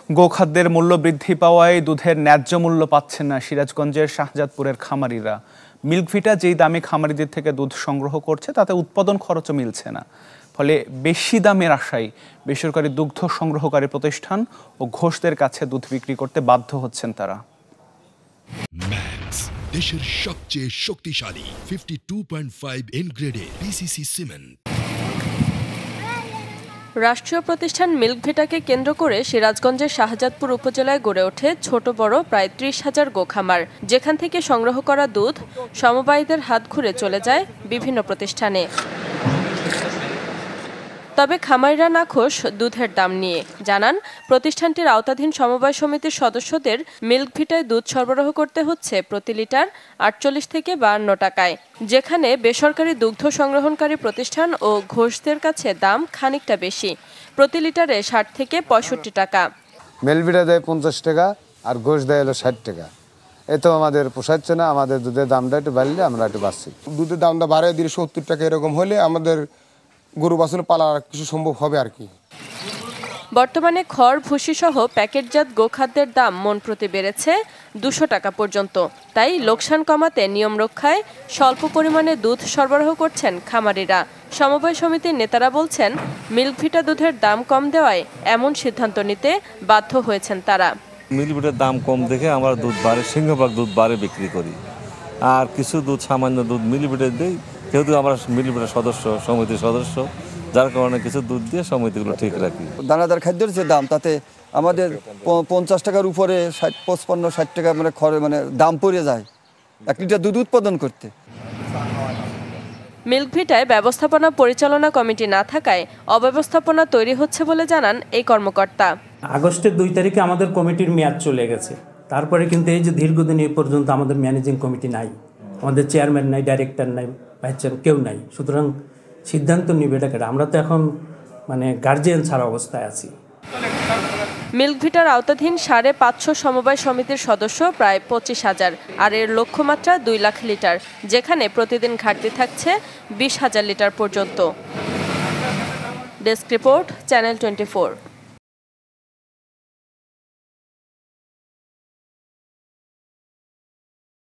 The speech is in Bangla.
গোখাদ্যের মূল্য বৃদ্ধি পাওয়ায় দুধের ন্যায্য মূল্য পাচ্ছেন না সিরাজগঞ্জের শাহজাদপুরের খামারিরা। মিল্কভিটা যেই দামে খামারিদের থেকে দুধ সংগ্রহ করছে তাতে উৎপাদন খরচও মিলছে না। ফলে বেশি দামের আশায় বেসরকারি দুগ্ধ সংগ্রহকারী প্রতিষ্ঠান ও ঘোষদের কাছে দুধ বিক্রি করতে বাধ্য হচ্ছেন তারা। ম্যাক্স দেশের সবচেয়ে শক্তিশালী 52.5 এন গ্রেডের পিসিসি সিমেন্ট। রাষ্ট্রীয় প্রতিষ্ঠান মিল্কভিটাকে কেন্দ্র করে সিরাজগঞ্জের শাহজাদপুর উপজেলায় গড়ে ওঠে ছোট বড় প্রায় ৩০,০০০ গোখামার, যেখান থেকে সংগ্রহ করা দুধ সমবায়ীদের হাত ঘুরে চলে যায় বিভিন্ন প্রতিষ্ঠানে। তবে খামারিরা নাখোশ দুধের দাম নিয়ে। জানান, প্রতিষ্ঠানটির আওতাধীন সমবায় সমিতির সদস্যদের মিল্কভিটায় দুধ সরবরাহ করতে হচ্ছে প্রতি লিটার ৪৮ থেকে ৫২ টাকায়, যেখানে বেসরকারি দুগ্ধ সংগ্রহণকারী প্রতিষ্ঠান ও ঘোষদের কাছে দাম খানিকটা বেশি, প্রতি লিটারে ৬০ থেকে ৬৫ টাকা। মিল্কভিটা দেয় ৫০ টাকা আর ঘোষ দেয় হলো ৬০ টাকা। এতো আমাদের পোষাচ্ছে না, আমাদের দুধের দামটা একটু বাড়লে আমরা একটু বাঁচছি। দুধের দামটা বাড়িয়ে দিলে ৭০ টাকা এরকম হলে আমাদের গরু বাছুর পালা কিছু সম্ভব হবে আর কি। বর্তমানে খড়, ভুসি সহ প্যাকেটজাত গোখাদ্যের দাম মন প্রতি বেড়েছে ২০০ টাকা পর্যন্ত। তাই লোকসান কমাতে নিয়ম রক্ষায় স্বল্প পরিমাণে দুধ সরবরাহ করছেন খামারিরা। সমবায় সমিতির নেতারা বলছেন, মিল্কভিটা দুধের দাম কম দেওয়ায় এমন সিদ্ধান্ত নিতে বাধ্য হয়েছেন তারা। মিল্কভিটার দাম কম দেখে আমরা দুধ বাড়ে, সিংহভাগ দুধ বাড়ে বিক্রি করি, আর কিছু দুধ সামান্য দুধ মিল্কভিটা দিই, যেহেতু আমরা মিল্কভিটার সদস্য, সমিতির সদস্য, যার কারণে কিছু দুধ দিয়ে সমিতিগুলো ঠিক রাখি। দানাদার খাদ্যের যে দাম, তাতে আমাদের ৫০ টাকার উপরে ৫৫-৬০ টাকা মানে দাম পড়ে যায় ১ লিটার দুধ উৎপাদন করতে। মিল্কভিটায় ব্যবস্থাপনা পরিচালনা কমিটি না থাকায় অব্যবস্থাপনা তৈরি হচ্ছে বলে জানান এই কর্মকর্তা। আগস্টের ২ তারিখে আমাদের কমিটির মেয়াদ চলে গেছে, তারপরে কিন্তু এই যে দীর্ঘদিন এই পর্যন্ত আমাদের ম্যানেজিং কমিটি নাই, আমাদের চেয়ারম্যান নাই, ডাইরেক্টর নাই, ভাইস চেয়ারম্যান কেউ নাই। সুতরাং সিদ্ধান্ত নিবে এটাকে, আমরা তো এখন গার্জিয়ান ছাড়া অবস্থায় আছি। মিল্কভিটার আওতাধীন ৫৫০ সমবায় সমিতির সদস্য প্রায় ২৫,০০০, আর এর লক্ষ্যমাত্রা ২ লাখ লিটার, যেখানে প্রতিদিন ঘাটতি থাকছে ২০,০০০ লিটার পর্যন্ত। Desk report, channel 24।